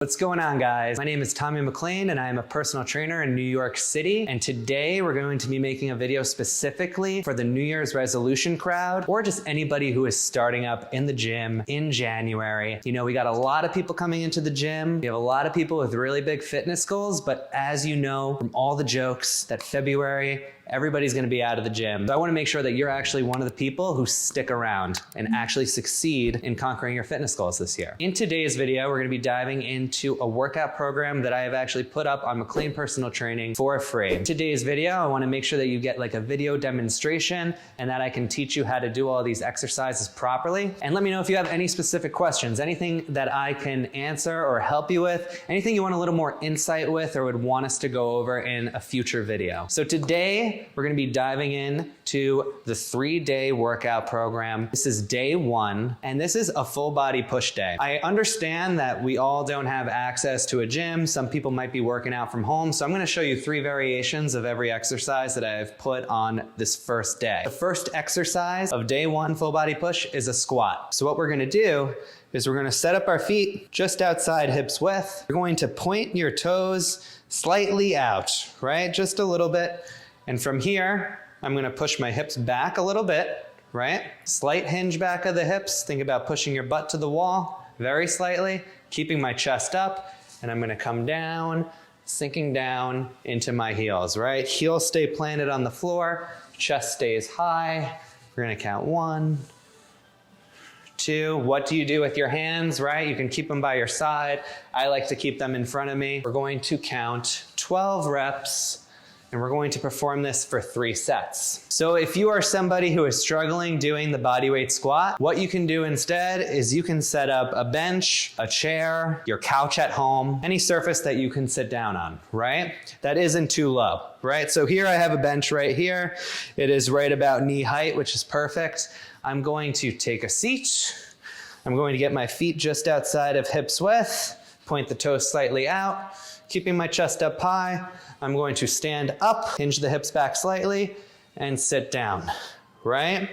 What's going on, guys? My name is Tommy McLean and I am a personal trainer in New York City. And today we're going to be making a video specifically for the New Year's resolution crowd, or just anybody who is starting up in the gym in January. You know, we got a lot of people coming into the gym. We have a lot of people with really big fitness goals, but as you know from all the jokes that February, everybody's gonna be out of the gym. So I wanna make sure that you're actually one of the people who stick around and actually succeed in conquering your fitness goals this year. In today's video, we're gonna be diving into a workout program that I have actually put up on McLean Personal Training for free. In today's video, I wanna make sure that you get like a video demonstration and that I can teach you how to do all these exercises properly. And let me know if you have any specific questions, anything that I can answer or help you with, anything you want a little more insight with or would want us to go over in a future video. So today, we're gonna be diving in to the 3-day workout program. This is day 1, and this is a full body push day. I understand that we all don't have access to a gym. Some people might be working out from home. So I'm gonna show you 3 variations of every exercise that I've put on this first day. The first exercise of day 1 full body push is a squat. So what we're gonna do is we're gonna set up our feet just outside hips width. You're going to point your toes slightly out, right? Just a little bit. And from here, I'm gonna push my hips back a little bit, right? Slight hinge back of the hips. Think about pushing your butt to the wall very slightly, keeping my chest up, and I'm gonna come down, sinking down into my heels, right? Heels stay planted on the floor, chest stays high. We're gonna count 1, 2. What do you do with your hands, right? You can keep them by your side. I like to keep them in front of me. We're going to count 12 reps, and we're going to perform this for 3 sets. So if you are somebody who is struggling doing the bodyweight squat, what you can do instead is you can set up a bench, a chair, your couch at home, any surface that you can sit down on, right? That isn't too low, right? So here I have a bench right here. It is right about knee height, which is perfect. I'm going to take a seat. I'm going to get my feet just outside of hips width, point the toes slightly out, keeping my chest up high. I'm going to stand up, hinge the hips back slightly, and sit down, right?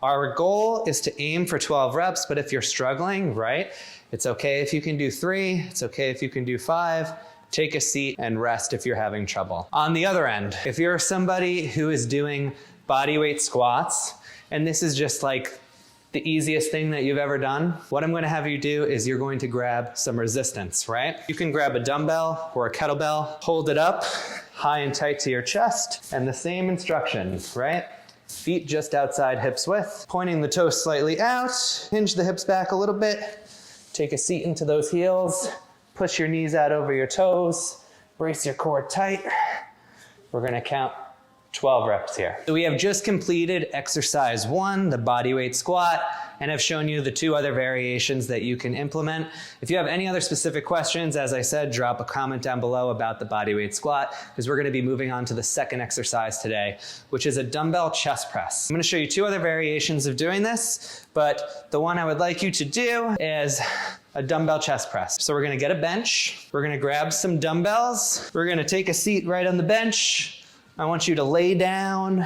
Our goal is to aim for 12 reps, but if you're struggling, right, it's okay if you can do 3, it's okay if you can do 5, take a seat and rest if you're having trouble. On the other end, if you're somebody who is doing bodyweight squats, and this is just like the easiest thing that you've ever done, what I'm gonna have you do is you're going to grab some resistance, right? You can grab a dumbbell or a kettlebell, hold it up high and tight to your chest, and the same instructions, right? Feet just outside hips width, pointing the toes slightly out, hinge the hips back a little bit, take a seat into those heels, push your knees out over your toes, brace your core tight. We're gonna count 12 reps here. So we have just completed exercise 1, the bodyweight squat, and I've shown you the 2 other variations that you can implement. If you have any other specific questions, as I said, drop a comment down below about the bodyweight squat, because we're gonna be moving on to the second exercise today, which is a dumbbell chest press. I'm gonna show you 2 other variations of doing this, but the one I would like you to do is a dumbbell chest press. So we're gonna get a bench, we're gonna grab some dumbbells, we're gonna take a seat right on the bench. I want you to lay down.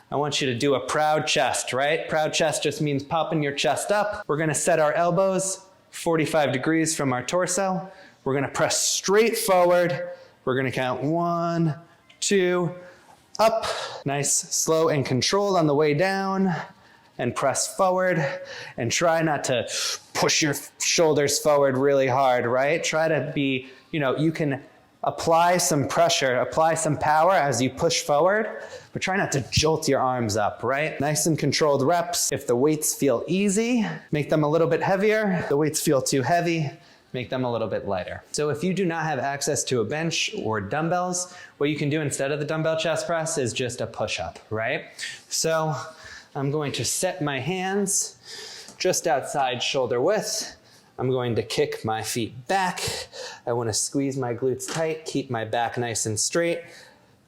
I want you to do a proud chest, right? Proud chest just means popping your chest up. We're gonna set our elbows 45 degrees from our torso. We're gonna press straight forward. We're gonna count 1, 2, up. Nice, slow and controlled on the way down. And press forward. And try not to push your shoulders forward really hard, right? Try to be, you can apply some pressure, apply some power as you push forward, but try not to jolt your arms up, right? Nice and controlled reps. If the weights feel easy, make them a little bit heavier. If the weights feel too heavy, make them a little bit lighter. So if you do not have access to a bench or dumbbells, what you can do instead of the dumbbell chest press is just a push-up, right? So I'm going to set my hands just outside shoulder width. I'm going to kick my feet back. I want to squeeze my glutes tight, keep my back nice and straight,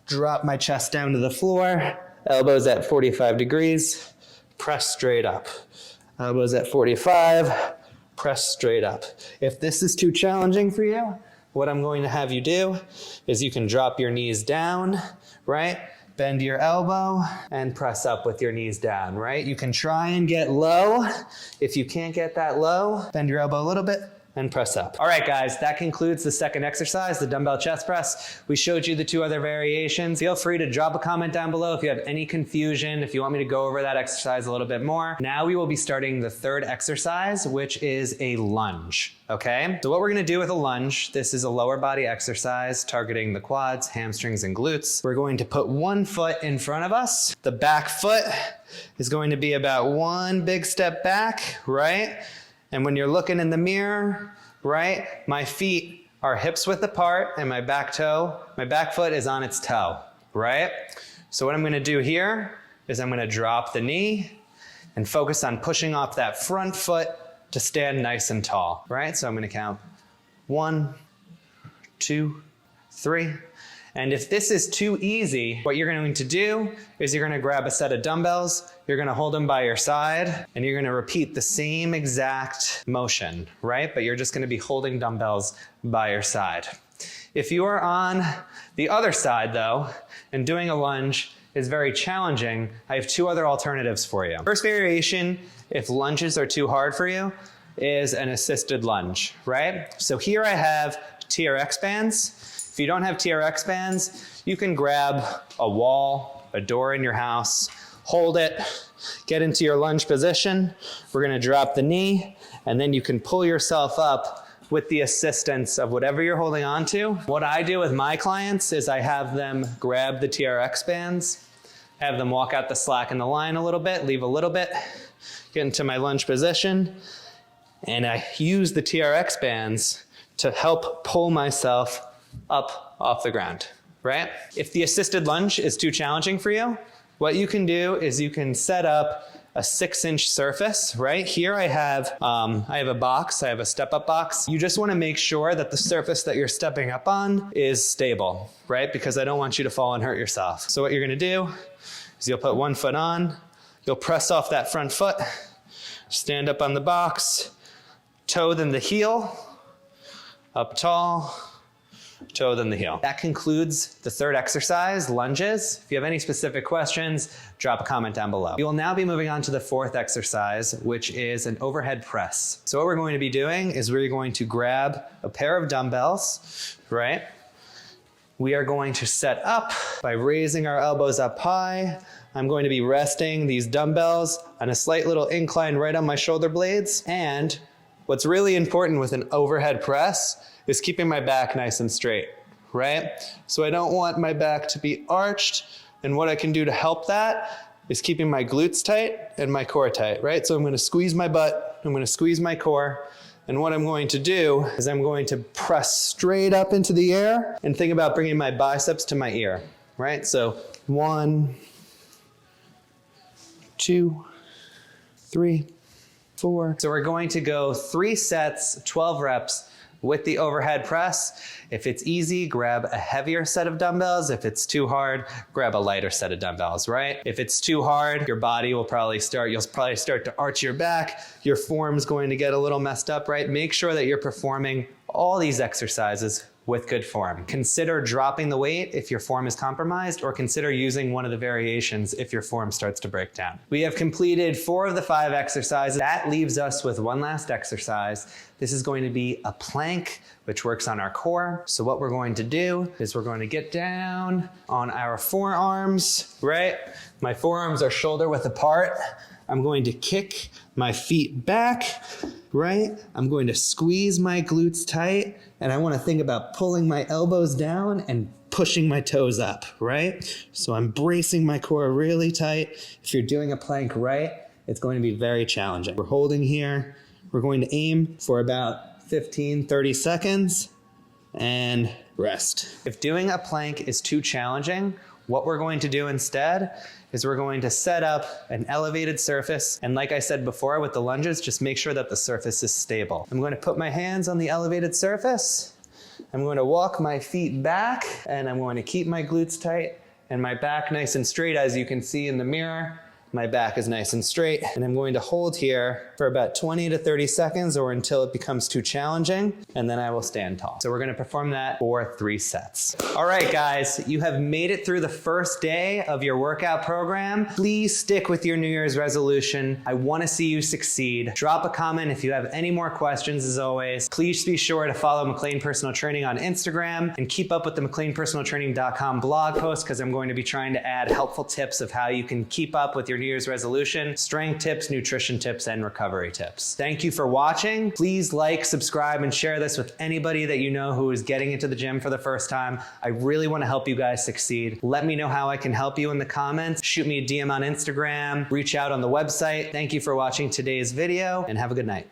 drop my chest down to the floor, elbows at 45 degrees, press straight up. Elbows at 45, press straight up. If this is too challenging for you, what I'm going to have you do is you can drop your knees down, right? Bend your elbow and press up with your knees down, right? You can try and get low. If you can't get that low, bend your elbow a little bit, and press up. All right, guys, that concludes the second exercise, the dumbbell chest press. We showed you the 2 other variations. Feel free to drop a comment down below if you have any confusion, if you want me to go over that exercise a little bit more. Now we will be starting the third exercise, which is a lunge, okay? So what we're gonna do with a lunge, this is a lower body exercise targeting the quads, hamstrings, and glutes. We're going to put one foot in front of us. The back foot is going to be about one big step back, right? And when you're looking in the mirror, right, my feet are hips width apart and my back foot is on its toe, right? So what I'm gonna do here is I'm gonna drop the knee and focus on pushing off that front foot to stand nice and tall, right? So I'm gonna count 1, 2, 3. And if this is too easy, what you're going to do is you're gonna grab a set of dumbbells, you're gonna hold them by your side, and you're gonna repeat the same exact motion, right? But you're just gonna be holding dumbbells by your side. If you are on the other side though, and doing a lunge is very challenging, I have 2 other alternatives for you. First variation, if lunges are too hard for you, is an assisted lunge, right? So here I have TRX bands. If you don't have TRX bands, you can grab a wall, a door in your house, hold it, get into your lunge position. We're gonna drop the knee, and then you can pull yourself up with the assistance of whatever you're holding on to. What I do with my clients is I have them grab the TRX bands, have them walk out the slack in the line a little bit, leave a little bit, get into my lunge position, and I use the TRX bands to help pull myself up off the ground, right? If the assisted lunge is too challenging for you, what you can do is you can set up a 6-inch surface, right? Here I have a box, I have a step-up box. You just wanna make sure that the surface that you're stepping up on is stable, right? Because I don't want you to fall and hurt yourself. So what you're gonna do is you'll put one foot on, you'll press off that front foot, stand up on the box, toe then the heel, up tall, toe then the heel. That concludes the third exercise, lunges. If you have any specific questions, drop a comment down below. We will now be moving on to the fourth exercise, which is an overhead press. So what we're going to be doing is we're going to grab a pair of dumbbells, right? We are going to set up by raising our elbows up high. I'm going to be resting these dumbbells on a slight little incline right on my shoulder blades. And what's really important with an overhead press is keeping my back nice and straight, right? So I don't want my back to be arched, and what I can do to help that is keeping my glutes tight and my core tight, right? So I'm gonna squeeze my butt, I'm gonna squeeze my core, and what I'm going to do is I'm going to press straight up into the air and think about bringing my biceps to my ear, right? So 1, 2, 3, 4. So we're going to go 3 sets, 12 reps, with the overhead press. If it's easy, grab a heavier set of dumbbells. If it's too hard, grab a lighter set of dumbbells, right? If it's too hard, your body will probably start to arch your back. Your form's going to get a little messed up, right? Make sure that you're performing all these exercises with good form. Consider dropping the weight if your form is compromised, or consider using one of the variations if your form starts to break down. We have completed 4 of the 5 exercises. That leaves us with one last exercise. This is going to be a plank, which works on our core. So what we're going to do is we're going to get down on our forearms, right? My forearms are shoulder width apart. I'm going to kick my feet back, right? I'm going to squeeze my glutes tight, and I want to think about pulling my elbows down and pushing my toes up, right? So I'm bracing my core really tight. If you're doing a plank right, it's going to be very challenging. We're holding here. We're going to aim for about 15, 30 seconds and rest. If doing a plank is too challenging, what we're going to do instead is we're going to set up an elevated surface. And like I said before with the lunges, just make sure that the surface is stable. I'm going to put my hands on the elevated surface. I'm going to walk my feet back, and I'm going to keep my glutes tight and my back nice and straight, as you can see in the mirror. my back is nice and straight. And I'm going to hold here for about 20 to 30 seconds or until it becomes too challenging. And then I will stand tall. So we're gonna perform that for 3 sets. All right, guys, you have made it through the first day of your workout program. Please stick with your New Year's resolution. I wanna see you succeed. Drop a comment if you have any more questions. As always, please be sure to follow McLean Personal Training on Instagram and keep up with the McLeanPersonalTraining.com blog post because I'm going to be trying to add helpful tips of how you can keep up with your New Year's resolution, strength tips, nutrition tips, and recovery tips. Thank you for watching. Please like, subscribe, and share this with anybody that you know who is getting into the gym for the first time. I really want to help you guys succeed. Let me know how I can help you in the comments. Shoot me a DM on Instagram, reach out on the website. Thank you for watching today's video and have a good night.